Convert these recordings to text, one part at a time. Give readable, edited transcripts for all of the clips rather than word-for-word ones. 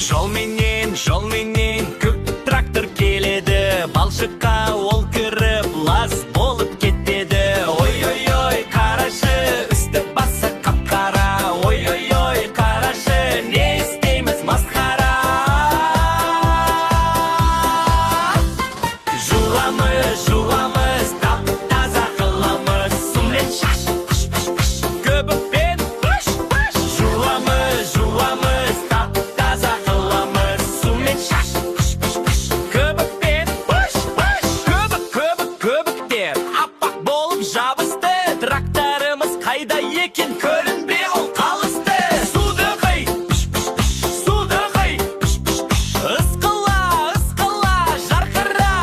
Жол менен көк трактор келеді, балшыққа ол кіріп лас болып кетеді. Ой-ой-ой, қарашы, үсті басы қап-қара. Ой-ой-ой, қарашы, не істейміз масқара. Жуамыз, тап-таза қыламыз, сумен шаш, көбікпен пыш-пыш. Жуамыз, тап-таза қыламыз, сумен шаш, көбікпен пыш-пыш. Көбіктер аппақ болып жабысты, тракторымыз қайда екен, көрінбей ол қалысты. Суды қай, ысқыла, жарқыра.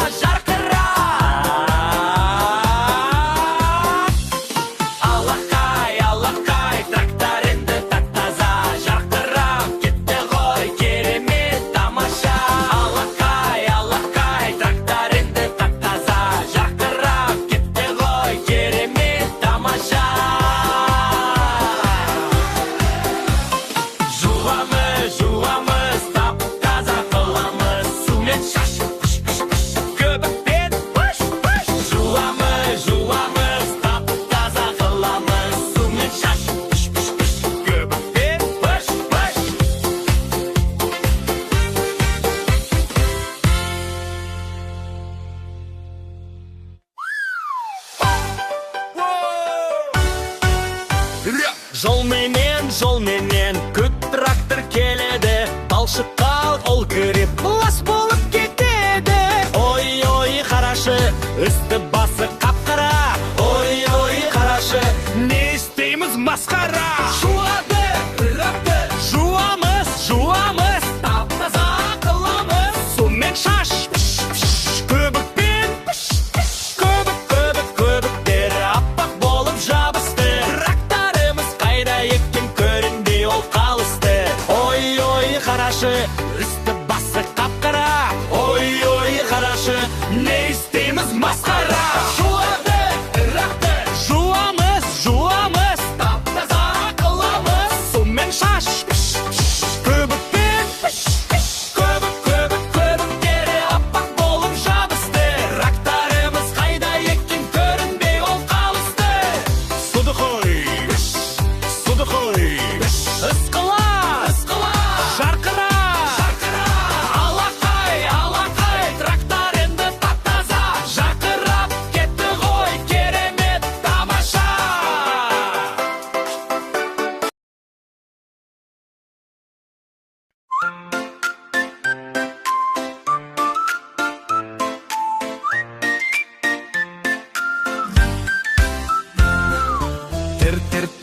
Алақай, трактор енді тап-таза, жарқырап кетті ғой, керемет тамаша. Алақай, трактор енді тап-таза, жарқырап кетті ғой, керемет тамаша. Жуамыз, тап-таза қыламыз, сумен шаш, көбікпен пыш-пыш. Жуамыз, тап-таза қыламыз, сумен шаш, көбікпен пыш-пыш. Жол менен көк трактор келеді, балшыққа ол кіріп лас болып кетеді. Ой-ой, қарашы, үсті басы қап-қара. Ой-ой, қарашы, не істейміз масқара. Жуамыз, тап-таза қыламыз, сумен шаш, көбікпен көбіктер аппақ болып жабысты. Тракторымыз қайда екен, көрінбей ол қалысты. Ой-ой, қарашы, үсті басы қап-қара. Ой-ой, қарашы, не істейміз масқара. Жуамыз, тап-таза қыламыз, сумен шаш, көбіктер аппақ болып жабысты. Тракторымыз қайда екен, көрінбей ол қалысты. Суды қой, ысқыла, жарқыра. Алақай, трактор енді тап-таза, жарқырап кетті ғой, керемет тамаша.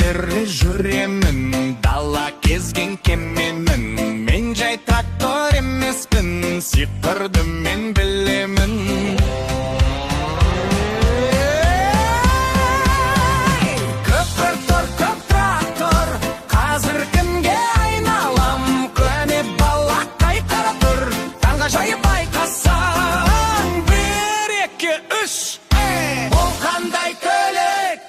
Тір жүремін, дала кезген кеменің. Мен жай трактор емеспін, сиқырды мен білемін. Көк трактор, қазір кімге айналам? Көне бала қайқара тұр, таңғажайып айқасаң. 1, 2, 3, бұл қандай көлік?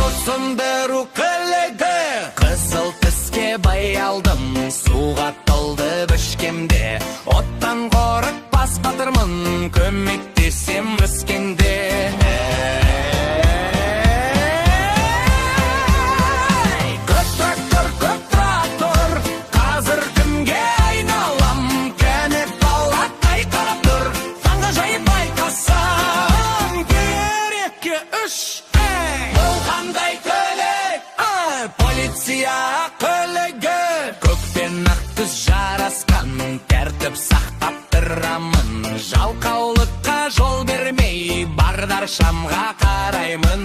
Осындыру көлігі, қызыл тіске баялдым, суға толды бішкемде. Оттан қорықпас батырмын, көмектесем өскенде. Көк трактор, қазір кімге айналам? Көне бала қайқарап тұр, таңғажайып байқасаң. 1, 2, 3, бұл қандай көлік? Полиция көлігі, көкпен ақ түс жарасқан, тәртіп сақтап тұрамын. Жалқаулыққа жол бермей, бардар шамға қараймын.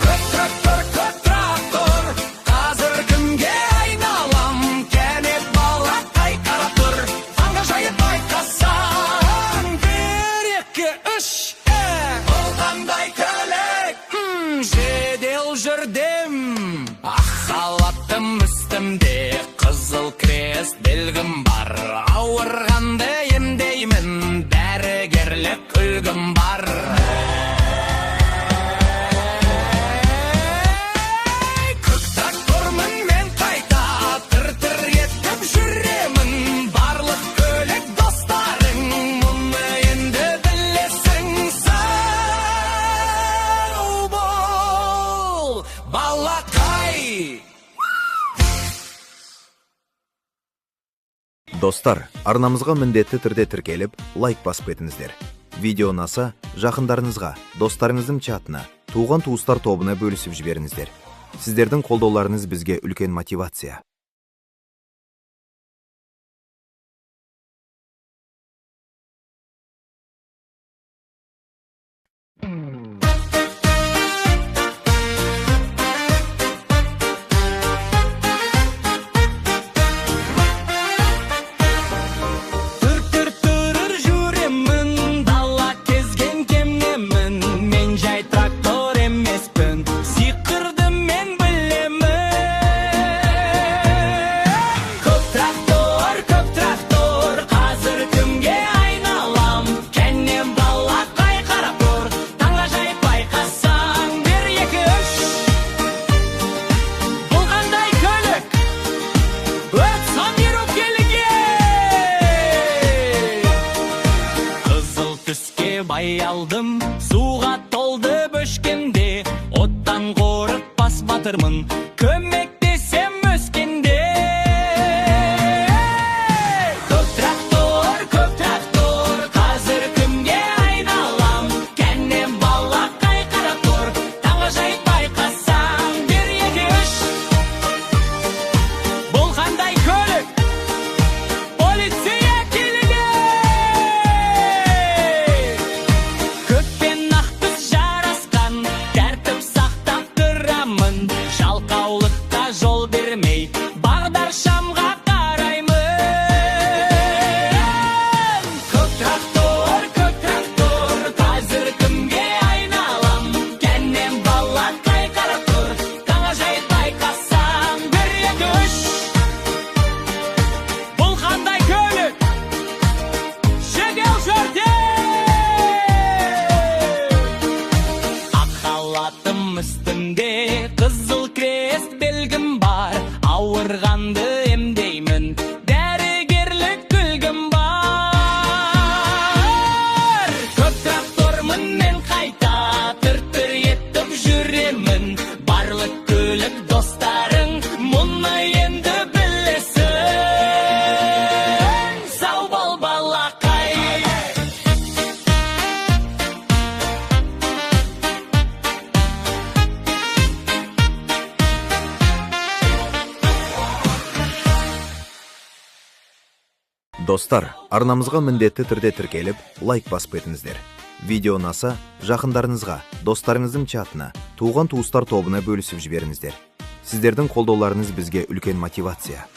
Көк трактор, қазір кімге айналам? Кәне бала қайқарап тұр, таңғажайып байқасаң. 1, 2, 3, бұл қандай көлік? Жедел жүрдім, ақ халаттым үстімде, қызыл крест белгім бар. Ауырғанды емдеймін, дәрігерлік үлгім бар. Көк Достар, арнамызға міндетті түрде тіркеліп, лайк басып кетіңіздер. Видео ұнаса, жақындарыңызға, достарыңыздың чатына, туған-туыстар тобына бөлісіп жіберіңіздер. Сіздердің қолдауларыңыз бізге үлкен мотивация. Bayaldım, suğa толды бөшкенде, оттан қорықпас батырмын, көмек десем өскенде. Көк трактор, қазір кімге айналам, кәннен бала қайқарап тұр, таңғажайып байқасаң, бір екі үш. Бұл қандай көлік? Полиция келеді! Жалқаулыққа жол бермей, бағдар шамға қараймын. Көк трактор, қазір кімге айналам, кәннен бала қайқарап тұр, таңғажайып байқасаң, бір екі үш. Бұл қандай көлік? Жедел жәрдем! Ақ халатым үстінде қызыл крест белгім бар, ауырғанды емдеймін, дәрігерлік күлгім бар. Көк трактормын мен қайта, түр-түр етіп жүремін, барлық көлік достарың, мұны енді білесің. Сау бол балақай. Достар, арнамызға міндетті түрде тіркеліп, лайк басып кетіңіздер. Видео ұнаса, жақындарыңызға, достарыңыздың чатына, туған-туыстар тобына бөлісіп жіберіңіздер. Сіздердің қолдауларыңыз бізге үлкен мотивация.